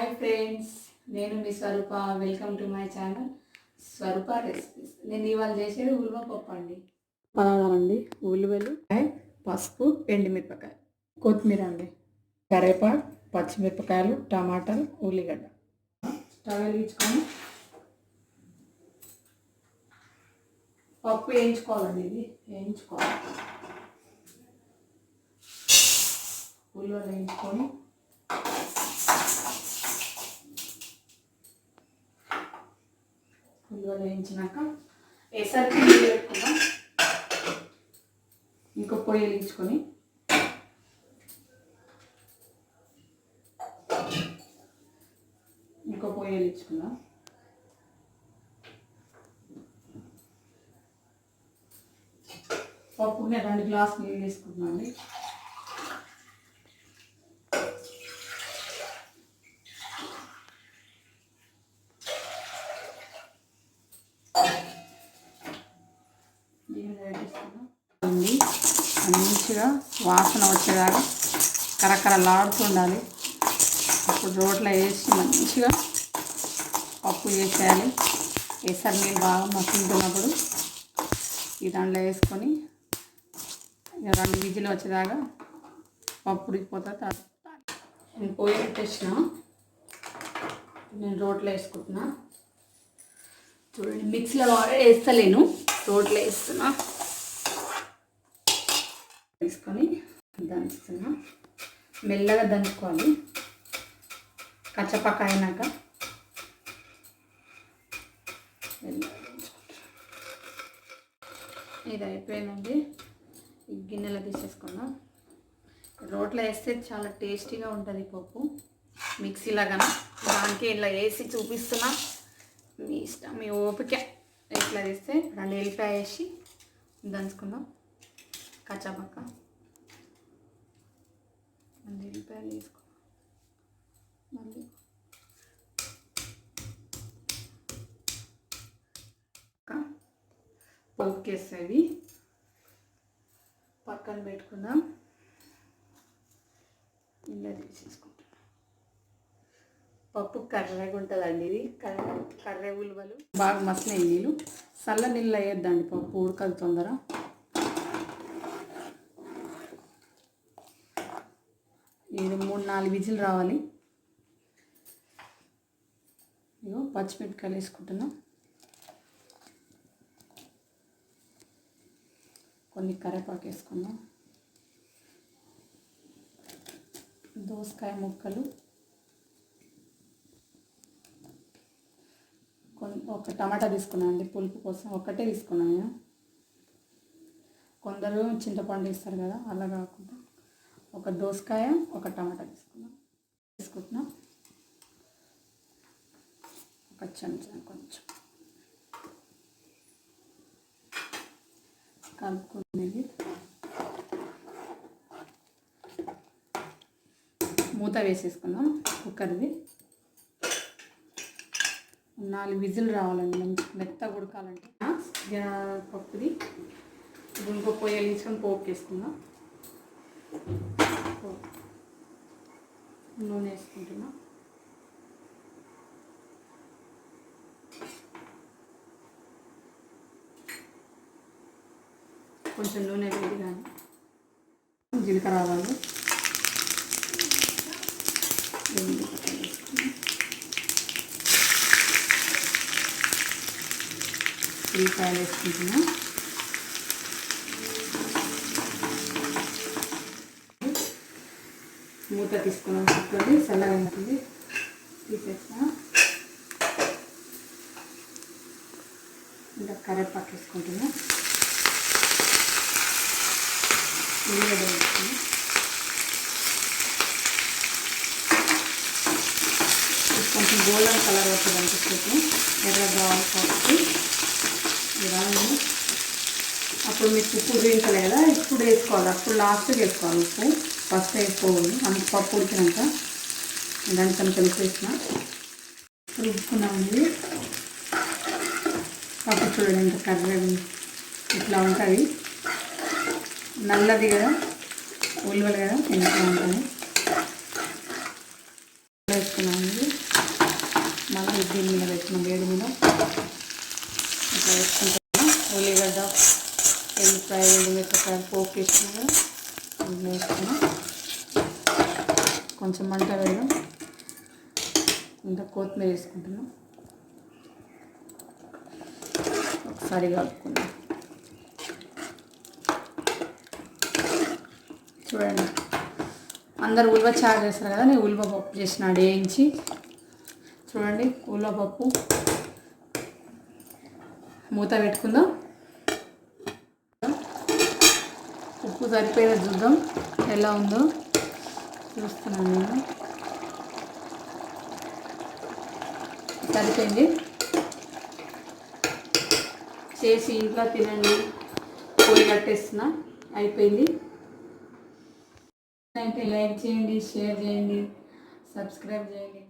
Hi friends, నేను మీ Swaroopa. Welcome to my channel Swaroopa recipes. నేను ఇవాళ చేసేది ఉలువ పప్పు అండి. పదార్థాలండి: ఉలువలు, పసుపు, ఎండుమిరపకాయ, కొత్తిమీర అండి, కరివేపాకు, పచ్చిమిరపకాయలు, టమాటాలు, ఉల్లిగడ్డ. స్టవ్ వెలిగించుకొని పప్పు వేయించుకోవాలండి. ఇది వేయించుకోవాలి. ఉల్లిగడ్డ వేయించుకొని ఉల్లిగడ్డ వేయించినాక ఎసరికి నీళ్ళు పెట్టుకుందాం. ఇంకో పొయ్యి వెలిగించుకొని పప్పు నేను 2 గ్లాసులు నీళ్ళు తీసుకుంటున్నాను అండి. మంచిగా వాసన వచ్చేదాకా కరకరలాడుతుండాలి. అప్పుడు రోట్లో వేసి మంచిగా పప్పు చేసేయాలి. ఎసరు నీళ్ళు బాగా మసులుతున్నప్పుడు ఈ దాంట్లో వేసుకొని 2 విజిల్ వచ్చేదాకా పప్పు ఉడికిపోతా. నేను పొయ్యి పెట్టేసిన, నేను రోట్లో వేసుకుంటున్నా. చూడండి, మిక్సీలో వేస్తలేను, రోట్లో వేస్తున్నా. తీసుకొని దంచుతున్నా. మెల్లగా దంచుకోవాలి. కచ్చపక్క అయినాక మెల్లగా దంచుకుంటా. ఇది అయిపోయిందండి. ఈ గిన్నెలో తీసేసుకుందాం. రోట్లో వేస్తే చాలా టేస్టీగా ఉంటుంది పప్పు. మిక్సీలాగా దానికి ఇలా వేసి చూపిస్తున్నా. మీ ఇష్టం, మీ ఓపిక. ఇట్లా వేస్తే 2 ఎల్లిపాయ వేసి దంచుకుందాం. కచ్చపక్క 2 ఎల్లిపాయలు వేసుకో. మళ్ళీ పోపుకేసేవి పక్కన పెట్టుకుందాం. ఇలా తీసేసుకుంటాం. పప్పు కర్రగా ఉంటుందండి. ఇది కర్ర ఉలువలు బాగా మసిలిన నీళ్ళు, చల్ల నీళ్ళు వేయొద్దండి. పప్పు ఉడకదు తొందర. ఇది 3-4 విజిల్ రావాలి. ఇగో పచ్చిమిరపకాయలు వేసుకుంటున్నాం. కొన్ని కరివేపాకు వేసుకుందాం. దోసకాయ ముక్కలు, ఒక టమాటా తీసుకున్నాను అండి. పులుపు కోసం ఒక్కటే తీసుకున్నాను నేను. కొందరు చింతపండు వేస్తారు కదా, అలా కాకుండా ఒక దోసకాయ, ఒక టమాటా తీసుకుంటున్నాం. ఒక చెంచా కొంచెం కలుపుకునేది. మూత వేసేసుకుందాం కుక్కర్ది. 4 విజిల్ రావాలండి. మంచి మెత్తగా ఉడకాలంటే పప్పుది. ఇంకో పొయ్యి వెలిగించుకొని పోపు వేసుకుందాం. నూనె వేసుకుంటున్నా. కొంచెం నూనె వేడి కానీ జీలకర్ర ఆవాలు, ఉల్లిపాయలు వేసుకుంటున్నా. మూత తీసుకున్నాం. కుక్కర్ని చల్లగా ఉంటుంది. తీసేస్తా. ఇంకా కరివేపాకు వేసుకుంటున్నా. ఉల్లిగడ్డ వేసుకుని కొంచెం గోల్డెన్ కలర్ వస్తుంది అనిపిస్తుంది. ఎర్రగా కావాలి కాబట్టి రాను. అప్పుడు మీకు ఉప్పు వేయించలే కదా, ఇప్పుడు వేసుకోవాలి. అప్పుడు లాస్ట్కి వేసుకోవాలి ఉప్పు. ఫస్ట్ వేసుకోవాలి. అంత పప్పు ఉడికినాక దానికన్నా కలిపేసిన ఉడుకున్నామండి. పప్పు చూడండి ఎంత కర్రీ ఇట్లా ఉంటుంది. నల్లది కదా, ఉల్లిగడ్డ కదా, ఎంత ఉంటుంది వేసుకున్నామండి. పెడుతున్నాం వేడి మీద. ఇట్లా వేసుకుంటున్నాం. ఉల్లిగడ్డ, ఎల్లిపాయ, ఎండుమిరపకాయలు పోపు వేసుకున్నాం. ఇందులో వేసుకున్నాం. కొంచెం మంట వేయడం. ఇంకా కొత్తిమీర వేసుకుంటున్నాం. ఒకసారి కలుపుకుందాం. చూడండి, అందరు ఉల్వ చారు చేస్తారు కదా, నేను ఉల్వ పప్పు చేసిన వేయించి. చూడండి, ఉల్వ పప్పు. మూత పెట్టుకుందాం. ఉప్పు సరిపోయేది చూద్దాం ఎలా ఉందో. చూస్తున్నాను నేను. సరిపోయింది. చేసి ఇంట్లో తినండి. పొయ్యి కట్టేస్తున్నా. అయిపోయింది. అంటే లైక్ చేయండి, షేర్ చేయండి, సబ్స్క్రైబ్ చేయండి.